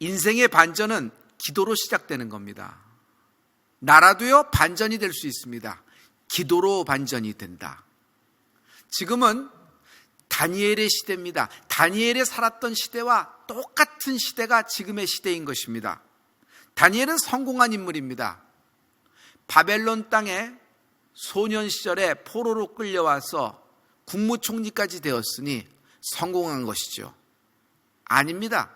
인생의 반전은 기도로 시작되는 겁니다. 나라도요, 반전이 될 수 있습니다. 기도로 반전이 된다. 지금은 다니엘의 시대입니다. 다니엘이 살았던 시대와 똑같은 시대가 지금의 시대인 것입니다. 다니엘은 성공한 인물입니다. 바벨론 땅에 소년 시절에 포로로 끌려와서 국무총리까지 되었으니 성공한 것이죠. 아닙니다.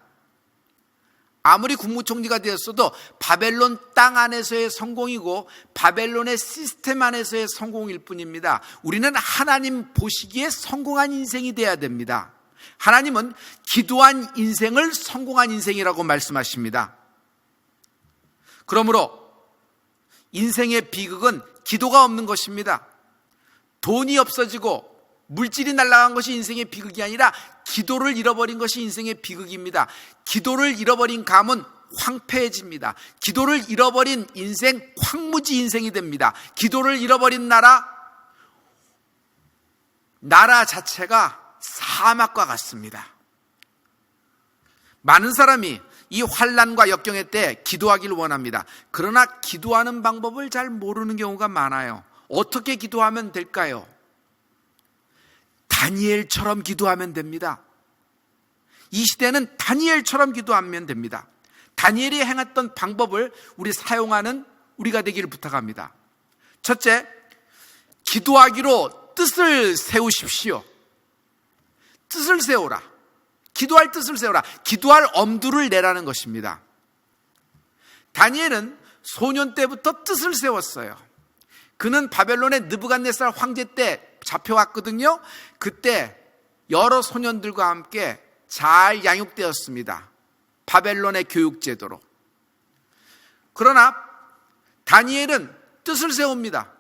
아무리 국무총리가 되었어도 바벨론 땅 안에서의 성공이고 바벨론의 시스템 안에서의 성공일 뿐입니다. 우리는 하나님 보시기에 성공한 인생이 돼야 됩니다. 하나님은 기도한 인생을 성공한 인생이라고 말씀하십니다. 그러므로 인생의 비극은 기도가 없는 것입니다. 돈이 없어지고 물질이 날아간 것이 인생의 비극이 아니라 기도를 잃어버린 것이 인생의 비극입니다. 기도를 잃어버린 가문 황폐해집니다. 기도를 잃어버린 인생 황무지 인생이 됩니다. 기도를 잃어버린 나라 자체가 사막과 같습니다. 많은 사람이 이 환난과 역경의 때 기도하기를 원합니다. 그러나 기도하는 방법을 잘 모르는 경우가 많아요. 어떻게 기도하면 될까요? 다니엘처럼 기도하면 됩니다. 이 시대는 다니엘처럼 기도하면 됩니다. 다니엘이 행했던 방법을 우리 사용하는 우리가 되기를 부탁합니다. 첫째, 기도하기로 뜻을 세우십시오. 뜻을 세우라. 기도할 뜻을 세우라. 기도할 엄두를 내라는 것입니다. 다니엘은 소년 때부터 뜻을 세웠어요. 그는 바벨론의 느부갓네살 황제 때 잡혀왔거든요. 그때 여러 소년들과 함께 잘 양육되었습니다. 바벨론의 교육제도로. 그러나 다니엘은 뜻을 세웁니다.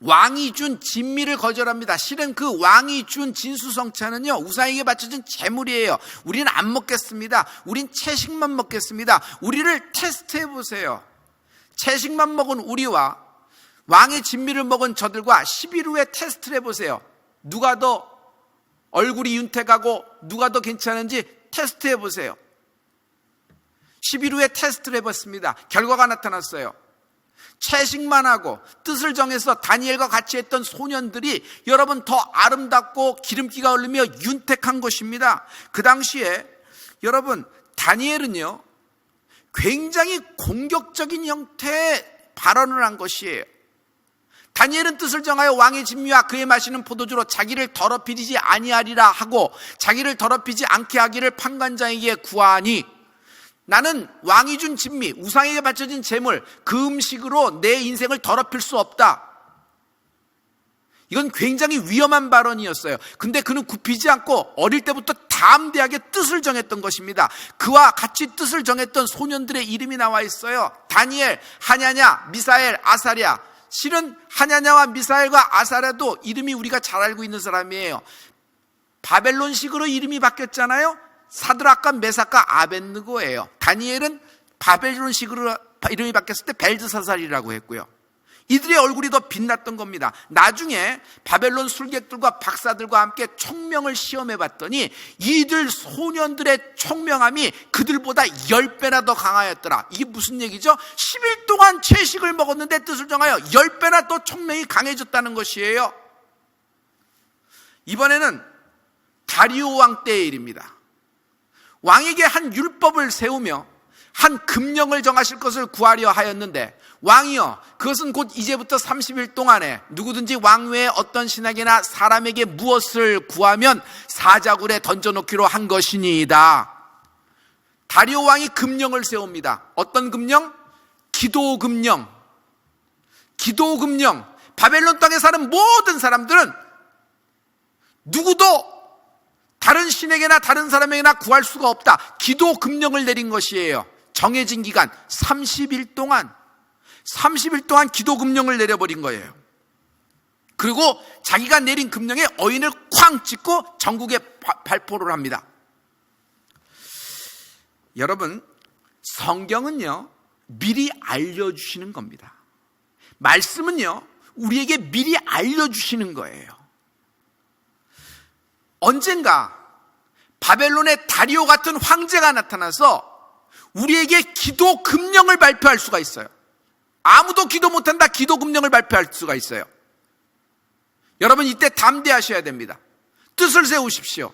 왕이 준 진미를 거절합니다. 실은 그 왕이 준 진수성찬은요, 우상에게 바쳐진 제물이에요. 우리는 안 먹겠습니다. 우린 채식만 먹겠습니다. 우리를 테스트해 보세요. 채식만 먹은 우리와 왕의 진미를 먹은 저들과 10일 후에 테스트를 해보세요. 누가 더 얼굴이 윤택하고 누가 더 괜찮은지 테스트해 보세요. 10일 후에 테스트를 해봤습니다. 결과가 나타났어요. 채식만 하고 뜻을 정해서 다니엘과 같이 했던 소년들이 여러분 더 아름답고 기름기가 흐르며 윤택한 것입니다. 그 당시에 여러분 다니엘은요 굉장히 공격적인 형태의 발언을 한 것이에요. 다니엘은 뜻을 정하여 왕의 진미와 그의 마시는 포도주로 자기를 더럽히지 아니하리라 하고 자기를 더럽히지 않게 하기를 판관장에게 구하니 나는 왕이 준 진미, 우상에게 바쳐진 제물, 그 음식으로 내 인생을 더럽힐 수 없다. 이건 굉장히 위험한 발언이었어요. 근데 그는 굽히지 않고 어릴 때부터 담대하게 뜻을 정했던 것입니다. 그와 같이 뜻을 정했던 소년들의 이름이 나와 있어요. 다니엘, 하냐냐, 미사엘, 아사랴. 실은 하냐냐와 미사엘과 아사랴도 이름이 우리가 잘 알고 있는 사람이에요. 바벨론식으로 이름이 바뀌었잖아요. 사드락과 메삭과 아벳느고예요. 다니엘은 바벨론식으로 이름이 바뀌었을 때 벨드사살이라고 했고요. 이들의 얼굴이 더 빛났던 겁니다. 나중에 바벨론 술객들과 박사들과 함께 총명을 시험해 봤더니 이들 소년들의 총명함이 그들보다 10배나 더 강하였더라. 이게 무슨 얘기죠? 10일 동안 채식을 먹었는데 뜻을 정하여 10배나 더 총명이 강해졌다는 것이에요. 이번에는 다리오 왕 때의 일입니다. 왕에게 한 율법을 세우며 한 금령을 정하실 것을 구하려 하였는데 왕이여 그것은 곧 이제부터 30일 동안에 누구든지 왕 외에 어떤 신에게나 사람에게 무엇을 구하면 사자굴에 던져놓기로 한 것이니이다. 다리오 왕이 금령을 세웁니다. 어떤 금령? 기도 금령. 기도 금령. 바벨론 땅에 사는 모든 사람들은 누구도 다른 신에게나 다른 사람에게나 구할 수가 없다. 기도 금령을 내린 것이에요. 정해진 기간 30일 동안 기도 금령을 내려버린 거예요. 그리고 자기가 내린 금령에 어인을 쾅 찍고 전국에 발표를 합니다. 여러분, 성경은요 미리 알려주시는 겁니다. 말씀은요 우리에게 미리 알려주시는 거예요. 언젠가 바벨론의 다리오 같은 황제가 나타나서 우리에게 기도 금령을 발표할 수가 있어요. 아무도 기도 못한다, 기도 금령을 발표할 수가 있어요. 여러분, 이때 담대하셔야 됩니다. 뜻을 세우십시오.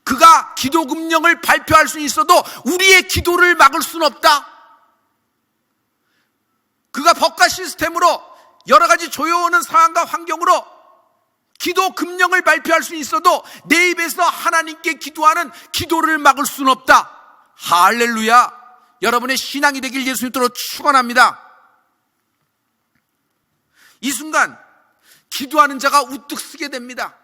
그가 기도 금령을 발표할 수 있어도 우리의 기도를 막을 수는 없다. 그가 법과 시스템으로 여러 가지 조여오는 상황과 환경으로 기도 금령을 발표할 수 있어도 내 입에서 하나님께 기도하는 기도를 막을 수는 없다. 할렐루야. 여러분의 신앙이 되길 예수님으로 축원합니다. 이 순간 기도하는 자가 우뚝 서게 됩니다.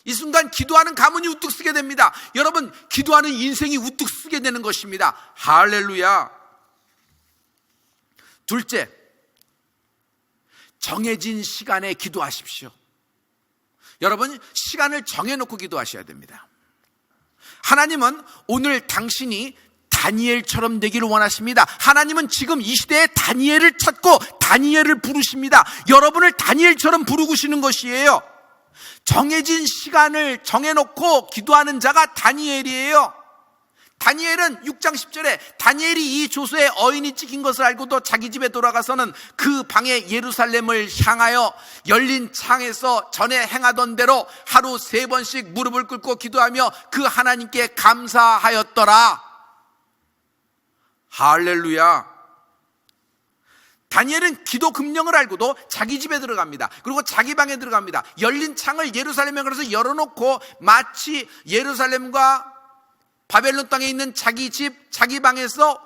이 순간 기도하는 가문이 우뚝 서게 됩니다. 여러분, 기도하는 인생이 우뚝 서게 되는 것입니다. 할렐루야. 둘째, 정해진 시간에 기도하십시오. 여러분, 시간을 정해놓고 기도하셔야 됩니다. 하나님은 오늘 당신이 다니엘처럼 되기를 원하십니다. 하나님은 지금 이 시대에 다니엘을 찾고 다니엘을 부르십니다. 여러분을 다니엘처럼 부르시는 것이에요. 정해진 시간을 정해놓고 기도하는 자가 다니엘이에요. 다니엘은 6장 10절에 다니엘이 이 조서에 어인이 찍힌 것을 알고도 자기 집에 돌아가서는 그 방에 예루살렘을 향하여 열린 창에서 전에 행하던 대로 하루 3번씩 무릎을 꿇고 기도하며 그 하나님께 감사하였더라. 할렐루야. 다니엘은 기도 금령을 알고도 자기 집에 들어갑니다. 그리고 자기 방에 들어갑니다. 열린 창을 예루살렘에 가서 열어놓고 마치 예루살렘과 바벨론 땅에 있는 자기 집, 자기 방에서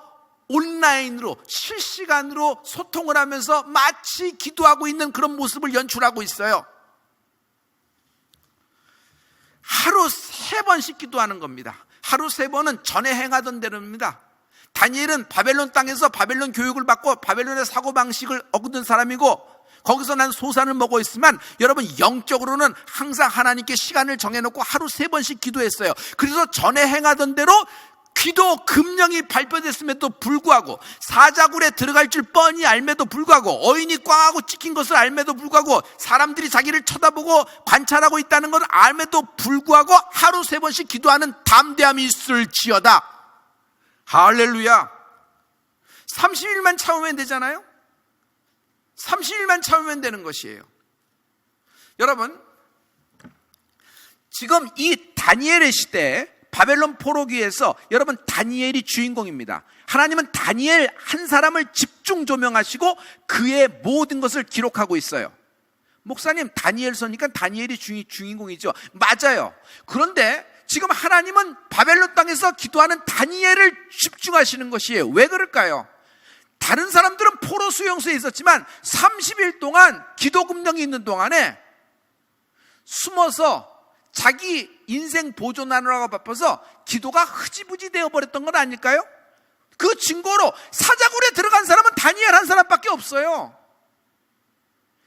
온라인으로 실시간으로 소통을 하면서 마치 기도하고 있는 그런 모습을 연출하고 있어요. 하루 3번씩 기도하는 겁니다. 하루 3번은 전에 행하던 대로입니다. 다니엘은 바벨론 땅에서 바벨론 교육을 받고 바벨론의 사고방식을 얻은 사람이고 거기서 난 소산을 먹어 있지만 여러분, 영적으로는 항상 하나님께 시간을 정해놓고 하루 3번씩 기도했어요. 그래서 전에 행하던 대로 기도 금령이 발표됐음에도 불구하고, 사자굴에 들어갈 줄 뻔히 알매도 불구하고, 어인이 꽝하고 찍힌 것을 알매도 불구하고, 사람들이 자기를 쳐다보고 관찰하고 있다는 걸 알매도 불구하고 하루 3번씩 기도하는 담대함이 있을지어다. 할렐루야. 30일만 참으면 되잖아요. 30일만 참으면 되는 것이에요. 여러분, 지금 이 다니엘의 시대에 바벨론 포로기에서 여러분, 다니엘이 주인공입니다. 하나님은 다니엘 한 사람을 집중 조명하시고 그의 모든 것을 기록하고 있어요. 목사님, 다니엘서니까 다니엘이 주인공이죠. 맞아요. 그런데 지금 하나님은 바벨론 땅에서 기도하는 다니엘을 집중하시는 것이에요. 왜 그럴까요? 다른 사람들은 포로 수용소에 있었지만 30일 동안 기도 금령이 있는 동안에 숨어서 자기 인생 보존하느라고 바빠서 기도가 흐지부지 되어버렸던 건 아닐까요? 그 증거로 사자굴에 들어간 사람은 다니엘 한 사람밖에 없어요.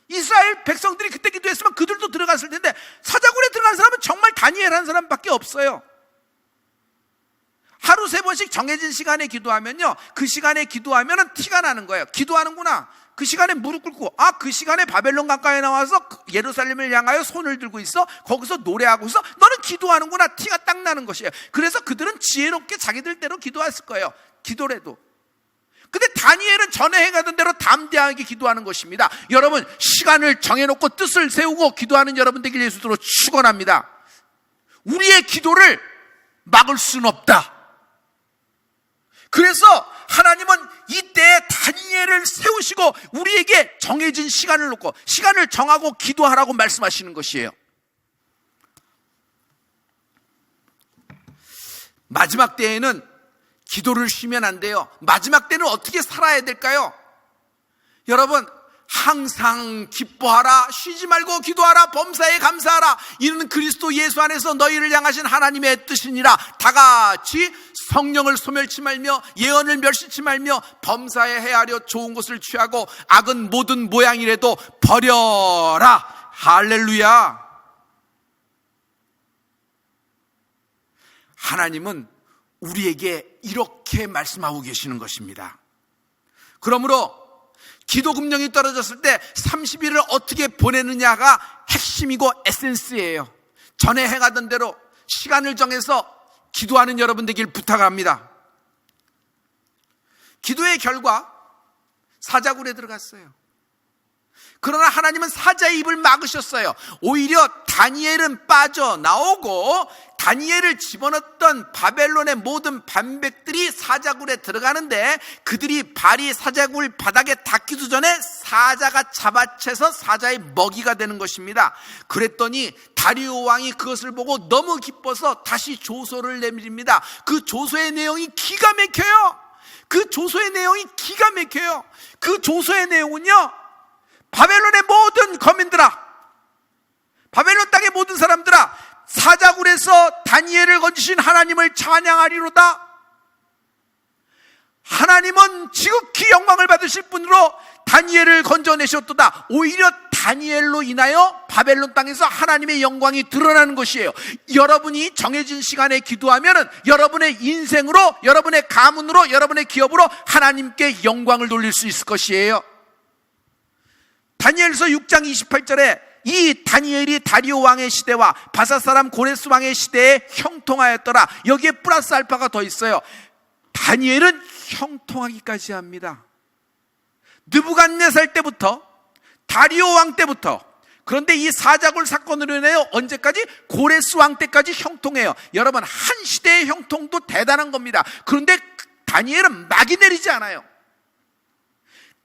이스라엘 백성들이 그때 기도했으면 그들도 들어갔을 텐데 사자굴에 들어간 사람은 정말 다니엘 한 사람밖에 없어요. 하루 3번씩 정해진 시간에 기도하면요, 그 시간에 기도하면 티가 나는 거예요. 기도하는구나. 그 시간에 무릎 꿇고, 그 시간에 바벨론 강가에 나와서 예루살렘을 향하여 손을 들고 있어. 거기서 노래하고 있어. 너는 기도하는구나. 티가 딱 나는 것이에요. 그래서 그들은 지혜롭게 자기들대로 기도했을 거예요. 기도래도. 근데 다니엘은 전에 행하던 대로 담대하게 기도하는 것입니다. 여러분, 시간을 정해놓고 뜻을 세우고 기도하는 여러분 되길 예수로 축원합니다. 우리의 기도를 막을 수는 없다. 그래서 하나님은 이때에 다니엘을 세우시고 우리에게 정해진 시간을 놓고 시간을 정하고 기도하라고 말씀하시는 것이에요. 마지막 때에는 기도를 쉬면 안 돼요. 마지막 때는 어떻게 살아야 될까요? 여러분, 항상 기뻐하라, 쉬지 말고 기도하라, 범사에 감사하라. 이는 그리스도 예수 안에서 너희를 향하신 하나님의 뜻이니라. 다 같이 성령을 소멸치 말며 예언을 멸시치 말며 범사에 헤아려 좋은 것을 취하고 악은 모든 모양이라도 버려라. 할렐루야. 하나님은 우리에게 이렇게 말씀하고 계시는 것입니다. 그러므로 기도 금령이 떨어졌을 때 30일을 어떻게 보내느냐가 핵심이고 에센스예요. 전에 행하던 대로 시간을 정해서 기도하는 여러분 되길 부탁합니다. 기도의 결과 사자굴에 들어갔어요. 그러나 하나님은 사자의 입을 막으셨어요. 오히려 다니엘은 빠져나오고 다니엘을 집어넣었던 바벨론의 모든 반백들이 사자굴에 들어가는데 그들이 발이 사자굴 바닥에 닿기도 전에 사자가 잡아채서 사자의 먹이가 되는 것입니다. 그랬더니 다리오 왕이 그것을 보고 너무 기뻐서 다시 조서를 내밀입니다. 그 조서의 내용이 기가 막혀요. 그 조서의 내용이 기가 막혀요. 그 조서의 내용은요, 바벨론의 모든 거민들아, 바벨론 땅의 모든 사람들아, 사자굴에서 다니엘을 건지신 하나님을 찬양하리로다. 하나님은 지극히 영광을 받으실 분으로 다니엘을 건져내셨도다. 오히려 다니엘로 인하여 바벨론 땅에서 하나님의 영광이 드러나는 것이에요. 여러분이 정해진 시간에 기도하면 여러분의 인생으로, 여러분의 가문으로, 여러분의 기업으로 하나님께 영광을 돌릴 수 있을 것이에요. 다니엘서 6장 28절에 이 다니엘이 다리오 왕의 시대와 바사 사람 고레스 왕의 시대에 형통하였더라. 여기에 플러스 알파가 더 있어요. 다니엘은 형통하기까지 합니다. 느부갓네살 때부터, 다리오 왕 때부터. 그런데 이 사자굴 사건으로 인하여 언제까지? 고레스 왕 때까지 형통해요. 여러분, 한 시대의 형통도 대단한 겁니다. 그런데 다니엘은 막이 내리지 않아요.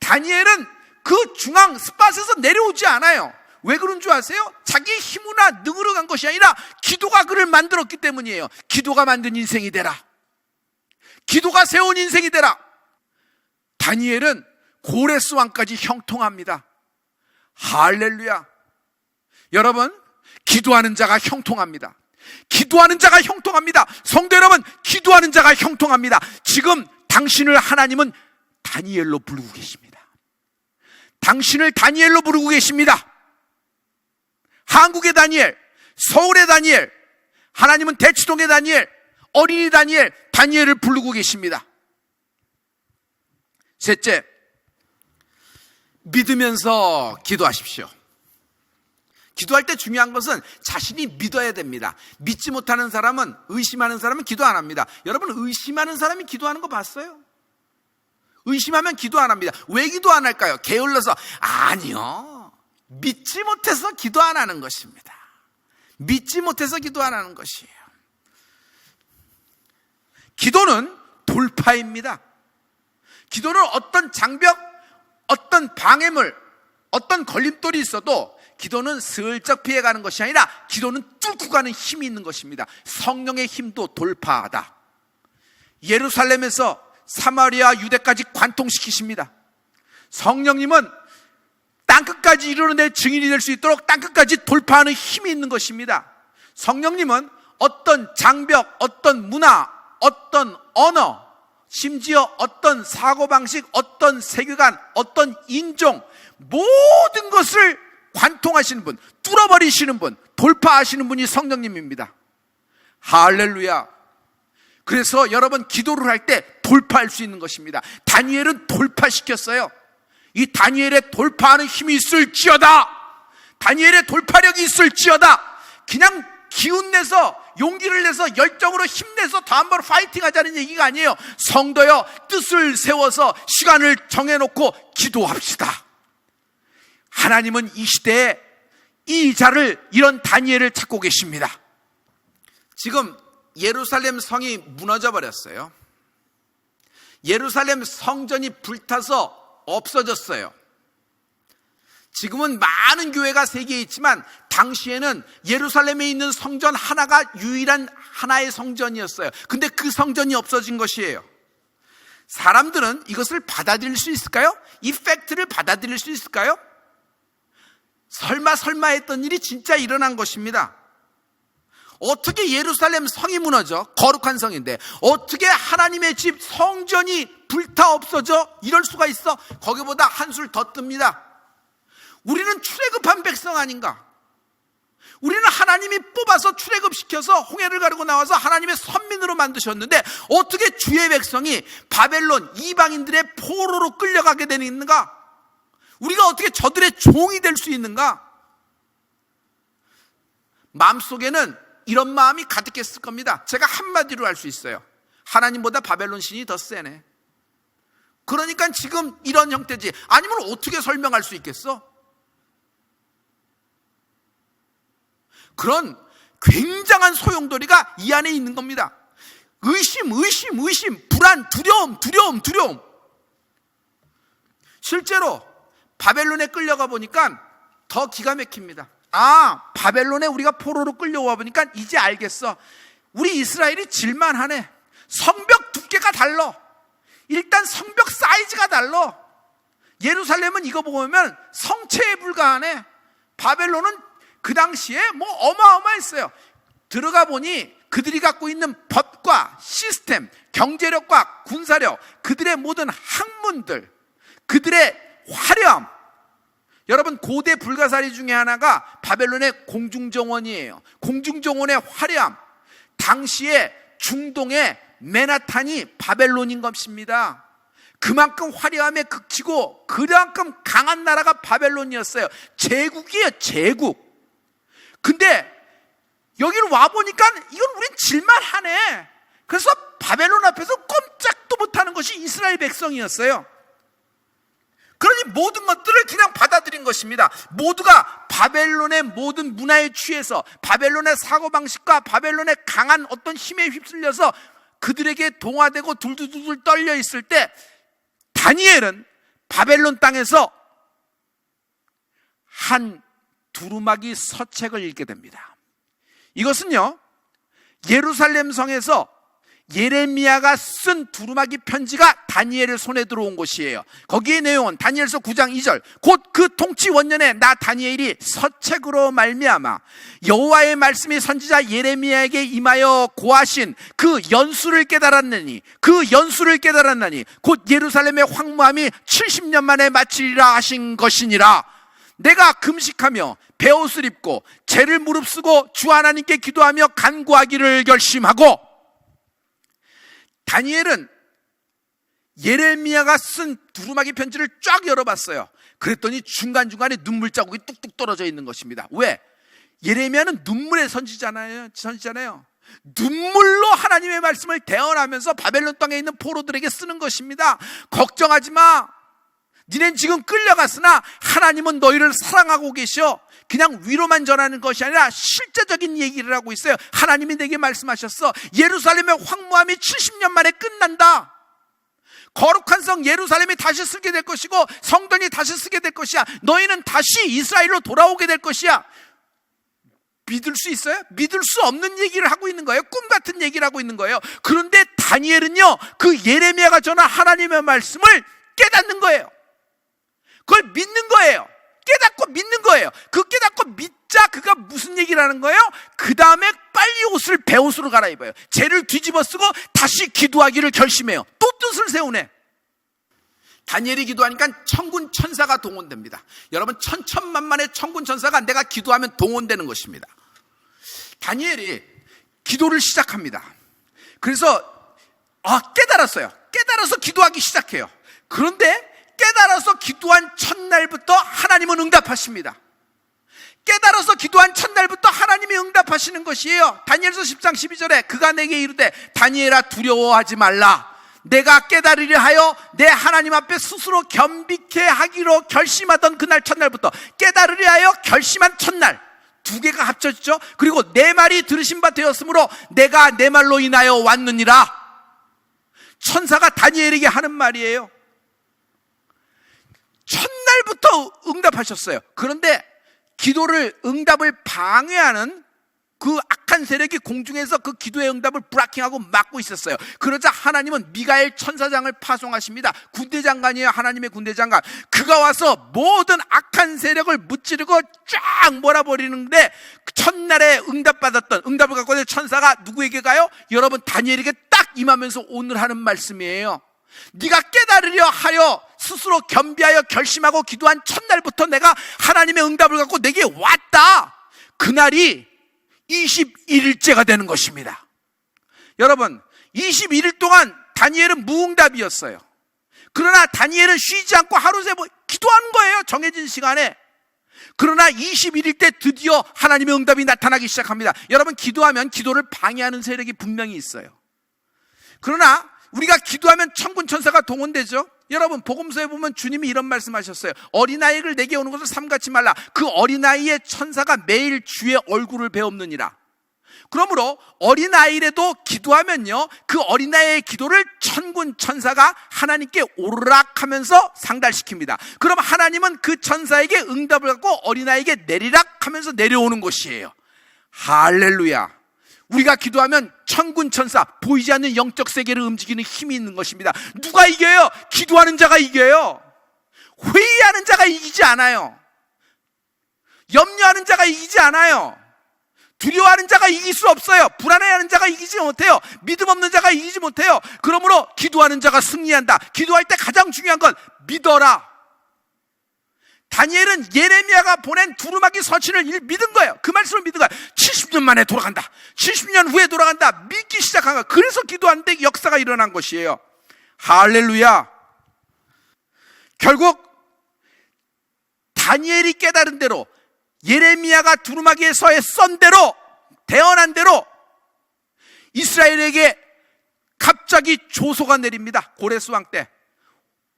다니엘은 그 중앙 스팟에서 내려오지 않아요. 왜 그런 줄 아세요? 자기 힘으로 능으로 간 것이 아니라 기도가 그를 만들었기 때문이에요. 기도가 만든 인생이 되라. 기도가 세운 인생이 되라. 다니엘은 고레스 왕까지 형통합니다. 할렐루야. 여러분, 기도하는 자가 형통합니다. 기도하는 자가 형통합니다. 성도 여러분, 기도하는 자가 형통합니다. 지금 당신을 하나님은 다니엘로 부르고 계십니다. 당신을 다니엘로 부르고 계십니다. 한국의 다니엘, 서울의 다니엘, 하나님은 대치동의 다니엘, 어린이 다니엘, 다니엘을 부르고 계십니다. 셋째, 믿으면서 기도하십시오. 기도할 때 중요한 것은 자신이 믿어야 됩니다. 믿지 못하는 사람은, 의심하는 사람은 기도 안 합니다. 여러분, 의심하는 사람이 기도하는 거 봤어요? 의심하면 기도 안 합니다. 왜 기도 안 할까요? 게을러서. 아니요, 믿지 못해서 기도 안 하는 것입니다. 믿지 못해서 기도 안 하는 것이에요. 기도는 돌파입니다. 기도는 어떤 장벽, 어떤 방해물, 어떤 걸림돌이 있어도 기도는 슬쩍 피해가는 것이 아니라 기도는 뚫고 가는 힘이 있는 것입니다. 성령의 힘도 돌파하다. 예루살렘에서 사마리아 유대까지 관통시키십니다. 성령님은 땅끝까지 이르러내 증인이 될 수 있도록 땅끝까지 돌파하는 힘이 있는 것입니다. 성령님은 어떤 장벽, 어떤 문화, 어떤 언어, 심지어 어떤 사고방식, 어떤 세계관, 어떤 인종, 모든 것을 관통하시는 분, 뚫어버리시는 분, 돌파하시는 분이 성령님입니다. 할렐루야. 그래서 여러분, 기도를 할 때 돌파할 수 있는 것입니다. 다니엘은 돌파시켰어요. 이 다니엘의 돌파하는 힘이 있을지어다. 다니엘의 돌파력이 있을지어다. 그냥 기운내서, 용기를 내서, 열정으로 힘내서 더 한 번 파이팅 하자는 얘기가 아니에요. 성도여, 뜻을 세워서 시간을 정해놓고 기도합시다. 하나님은 이 시대에 이 자를, 이런 다니엘을 찾고 계십니다. 지금 예루살렘 성이 무너져 버렸어요. 예루살렘 성전이 불타서 없어졌어요. 지금은 많은 교회가 세계에 있지만 당시에는 예루살렘에 있는 성전 하나가 유일한 하나의 성전이었어요. 근데 그 성전이 없어진 것이에요. 사람들은 이것을 받아들일 수 있을까요? 이 팩트를 받아들일 수 있을까요? 설마 했던 일이 진짜 일어난 것입니다. 어떻게 예루살렘 성이 무너져? 거룩한 성인데 어떻게 하나님의 집 성전이 불타 없어져? 이럴 수가 있어? 거기보다 한술 더 뜹니다. 우리는 출애굽한 백성 아닌가? 우리는 하나님이 뽑아서 출애굽시켜서 홍해를 가르고 나와서 하나님의 선민으로 만드셨는데 어떻게 주의 백성이 바벨론 이방인들의 포로로 끌려가게 되는가? 우리가 어떻게 저들의 종이 될 수 있는가? 마음속에는 이런 마음이 가득했을 겁니다. 제가 한마디로 알 수 있어요. 하나님보다 바벨론 신이 더 세네. 그러니까 지금 이런 형태지. 아니면 어떻게 설명할 수 있겠어? 그런 굉장한 소용돌이가 이 안에 있는 겁니다. 의심, 불안, 두려움. 실제로 바벨론에 끌려가 보니까 더 기가 막힙니다. 바벨론에 우리가 포로로 끌려와 보니까 이제 알겠어. 우리 이스라엘이 질만하네. 성벽 두께가 달라. 일단 성벽 사이즈가 달라. 예루살렘은 이거 보면 성체에 불과하네. 바벨론은 그 당시에 어마어마했어요. 들어가 보니 그들이 갖고 있는 법과 시스템, 경제력과 군사력, 그들의 모든 학문들, 그들의 화려함. 여러분, 고대 불가사리 중에 하나가 바벨론의 공중정원이에요. 공중정원의 화려함. 당시에 중동의 맨하탄이 바벨론인 것입니다. 그만큼 화려함에 극치고 그만큼 강한 나라가 바벨론이었어요. 제국이에요, 제국. 근데 여기를 와보니까 이건 우린 질만하네. 그래서 바벨론 앞에서 꼼짝도 못하는 것이 이스라엘 백성이었어요. 그러니 모든 것들을 그냥 받아들인 것입니다. 모두가 바벨론의 모든 문화에 취해서, 바벨론의 사고방식과 바벨론의 강한 어떤 힘에 휩쓸려서 그들에게 동화되고 둘둘둘 떨려 있을 때, 다니엘은 바벨론 땅에서 한 두루마기 서책을 읽게 됩니다. 이것은요, 예루살렘 성에서 예레미야가 쓴 두루마기 편지가 다니엘의 손에 들어온 것이에요. 거기의 내용은 다니엘서 9장 2절, 곧 그 통치 원년에 나 다니엘이 서책으로 말미암아 여호와의 말씀이 선지자 예레미야에게 임하여 고하신 그 연수를 깨달았나니 곧 예루살렘의 황무함이 70년 만에 마치리라 하신 것이니라. 내가 금식하며 베옷을 입고 죄를 무릅쓰고 주 하나님께 기도하며 간구하기를 결심하고. 다니엘은 예레미야가 쓴 두루마기 편지를 쫙 열어봤어요. 그랬더니 중간중간에 눈물 자국이 뚝뚝 떨어져 있는 것입니다. 왜? 예레미야는 눈물의 선지잖아요. 눈물로 하나님의 말씀을 대언하면서 바벨론 땅에 있는 포로들에게 쓰는 것입니다. 걱정하지 마. 니넨 지금 끌려갔으나 하나님은 너희를 사랑하고 계셔. 그냥 위로만 전하는 것이 아니라 실제적인 얘기를 하고 있어요. 하나님이 내게 말씀하셨어. 예루살렘의 황무함이 70년 만에 끝난다. 거룩한 성 예루살렘이 다시 쓰게 될 것이고 성전이 다시 쓰게 될 것이야. 너희는 다시 이스라엘로 돌아오게 될 것이야. 믿을 수 있어요? 믿을 수 없는 얘기를 하고 있는 거예요. 꿈 같은 얘기를 하고 있는 거예요. 그런데 다니엘은요, 그 예레미야가 전한 하나님의 말씀을 깨닫는 거예요. 그걸 믿는 거예요. 깨닫고 믿는 거예요. 그 깨닫고 믿자, 그가 무슨 얘기를 하는 거예요? 그 다음에 빨리 옷을 베옷으로 갈아입어요. 죄를 뒤집어 쓰고 다시 기도하기를 결심해요. 또 뜻을 세우네. 다니엘이 기도하니까 천군 천사가 동원됩니다. 여러분, 천천만만의 천군 천사가 내가 기도하면 동원되는 것입니다. 다니엘이 기도를 시작합니다. 그래서 깨달았어요. 깨달아서 기도하기 시작해요. 그런데 깨달아서 기도한 첫날부터 하나님은 응답하십니다. 깨달아서 기도한 첫날부터 하나님이 응답하시는 것이에요. 다니엘서 10장 12절에 그가 내게 이르되 다니엘아 두려워하지 말라. 내가 깨달으려 하여 내 하나님 앞에 스스로 겸비케 하기로 결심하던 그날 첫날부터, 깨달으려 하여 결심한 첫날, 두 개가 합쳐지죠. 그리고 내 말이 들으신 바 되었으므로 내가 내 말로 인하여 왔느니라. 천사가 다니엘에게 하는 말이에요. 첫날부터 응답하셨어요. 그런데 응답을 방해하는 그 악한 세력이 공중에서 그 기도의 응답을 브라킹하고 막고 있었어요. 그러자 하나님은 미가엘 천사장을 파송하십니다. 군대장관이에요. 하나님의 군대장관. 그가 와서 모든 악한 세력을 무찌르고 쫙 몰아버리는데, 첫날에 응답을 갖고 있는 천사가 누구에게 가요? 여러분, 다니엘에게 딱 임하면서 오늘 하는 말씀이에요. 네가 깨달으려 하여 스스로 겸비하여 결심하고 기도한 첫날부터 내가 하나님의 응답을 갖고 내게 왔다. 그날이 21일째가 되는 것입니다. 여러분, 21일 동안 다니엘은 무응답이었어요. 그러나 다니엘은 쉬지 않고 하루새 기도하는 거예요. 정해진 시간에. 그러나 21일 때 드디어 하나님의 응답이 나타나기 시작합니다. 여러분, 기도하면 기도를 방해하는 세력이 분명히 있어요. 그러나 우리가 기도하면 천군 천사가 동원되죠. 여러분, 복음서에 보면 주님이 이런 말씀하셨어요. 어린아이를 내게 오는 것을 삼같이 말라. 그 어린아이의 천사가 매일 주의 얼굴을 배옵느니라. 그러므로 어린아이라도 기도하면요, 그 어린아이의 기도를 천군 천사가 하나님께 오르락하면서 상달시킵니다. 그럼 하나님은 그 천사에게 응답을 갖고 어린아이에게 내리락하면서 내려오는 것이에요. 할렐루야. 우리가 기도하면 천군 천사, 보이지 않는 영적 세계를 움직이는 힘이 있는 것입니다. 누가 이겨요? 기도하는 자가 이겨요. 회의하는 자가 이기지 않아요. 염려하는 자가 이기지 않아요. 두려워하는 자가 이길 수 없어요. 불안해하는 자가 이기지 못해요. 믿음 없는 자가 이기지 못해요. 그러므로 기도하는 자가 승리한다. 기도할 때 가장 중요한 건 믿어라. 다니엘은 예레미야가 보낸 두루마기 서신을 믿은 거예요. 그 말씀을 믿은 거예요. 70년 만에 돌아간다. 70년 후에 돌아간다. 믿기 시작한 거예요. 그래서 기도하는데 역사가 일어난 것이에요. 할렐루야. 결국 다니엘이 깨달은 대로, 예레미야가 두루마기에서의 썬 대로, 대언한 대로 이스라엘에게 갑자기 조소가 내립니다. 고레스 왕 때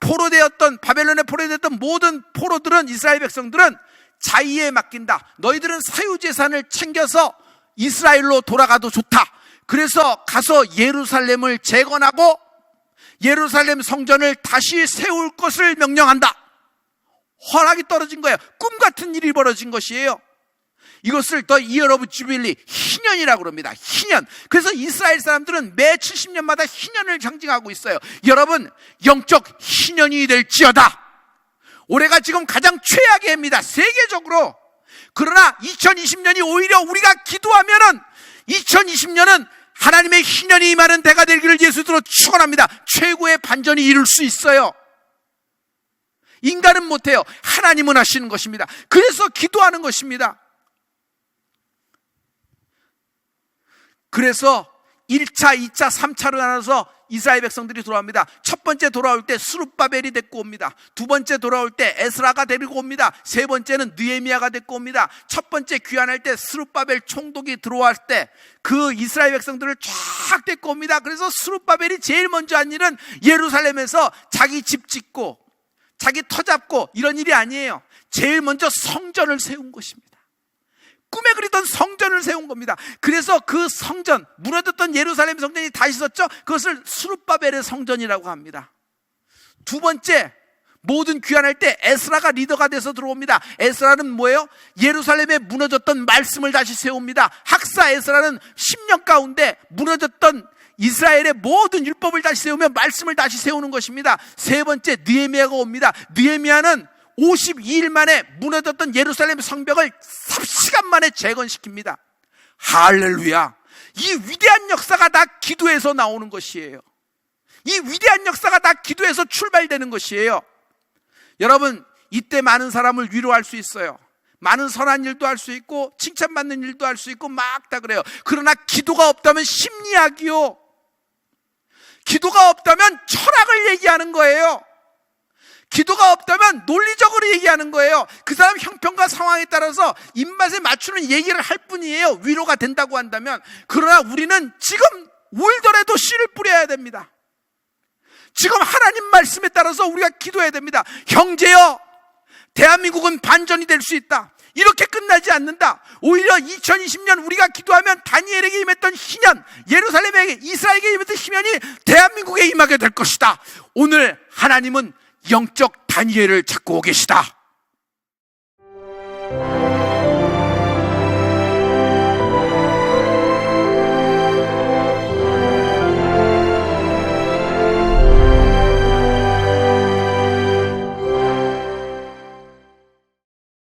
포로되었던, 바벨론에 포로되었던 모든 포로들은, 이스라엘 백성들은 자의에 맡긴다. 너희들은 사유재산을 챙겨서 이스라엘로 돌아가도 좋다. 그래서 가서 예루살렘을 재건하고 예루살렘 성전을 다시 세울 것을 명령한다. 허락이 떨어진 거예요. 꿈 같은 일이 벌어진 것이에요. 이것을 The Year of Jubilee, 희년이라고 합니다. 희년. 그래서 이스라엘 사람들은 매 70년마다 희년을 상징하고 있어요. 여러분, 영적 희년이 될지어다. 올해가 지금 가장 최악의 해입니다. 세계적으로. 그러나 2020년이 오히려 우리가 기도하면은 2020년은 하나님의 희년이 임하는 대가 되기를 예수로 축원합니다. 최고의 반전이 이룰 수 있어요. 인간은 못해요. 하나님은 하시는 것입니다. 그래서 기도하는 것입니다. 그래서 1차, 2차, 3차로 나눠서 이스라엘 백성들이 돌아옵니다. 첫 번째 돌아올 때 스룹바벨이 데리고 옵니다. 두 번째 돌아올 때 에스라가 데리고 옵니다. 세 번째는 느헤미야가 데리고 옵니다. 첫 번째 귀환할 때 스룹바벨 총독이 들어왔을 때 그 이스라엘 백성들을 쫙 데리고 옵니다. 그래서 스룹바벨이 제일 먼저 한 일은 예루살렘에서 자기 집 짓고 자기 터 잡고 이런 일이 아니에요. 제일 먼저 성전을 세운 것입니다. 꿈에 그리던 성전을 세운 겁니다. 그래서 그 성전, 무너졌던 예루살렘 성전이 다시 섰죠. 그것을 스룹바벨의 성전이라고 합니다. 두 번째, 모든 귀환할 때 에스라가 리더가 돼서 들어옵니다. 에스라는 뭐예요? 예루살렘에 무너졌던 말씀을 다시 세웁니다. 학사 에스라는 10년 가운데 무너졌던 이스라엘의 모든 율법을 다시 세우며 말씀을 다시 세우는 것입니다. 세 번째, 느헤미야가 옵니다. 느헤미야는 52일 만에 무너졌던 예루살렘 성벽을 3시간 만에 재건시킵니다. 할렐루야. 이 위대한 역사가 다 기도에서 나오는 것이에요. 이 위대한 역사가 다 기도에서 출발되는 것이에요. 여러분, 이때 많은 사람을 위로할 수 있어요. 많은 선한 일도 할 수 있고 칭찬받는 일도 할 수 있고 막 다 그래요. 그러나 기도가 없다면 심리학이요. 기도가 없다면 철학을 얘기하는 거예요. 기도가 없다면 논리적으로 얘기하는 거예요. 그 사람 형편과 상황에 따라서 입맛에 맞추는 얘기를 할 뿐이에요. 위로가 된다고 한다면. 그러나 우리는 지금 울더라도 씨를 뿌려야 됩니다. 지금 하나님 말씀에 따라서 우리가 기도해야 됩니다. 형제여, 대한민국은 반전이 될 수 있다. 이렇게 끝나지 않는다. 오히려 2020년 우리가 기도하면 다니엘에게 임했던 희년, 예루살렘에게, 이스라엘에게 임했던 희년이 대한민국에 임하게 될 것이다. 오늘 하나님은 영적 다니엘을 찾고 계시다.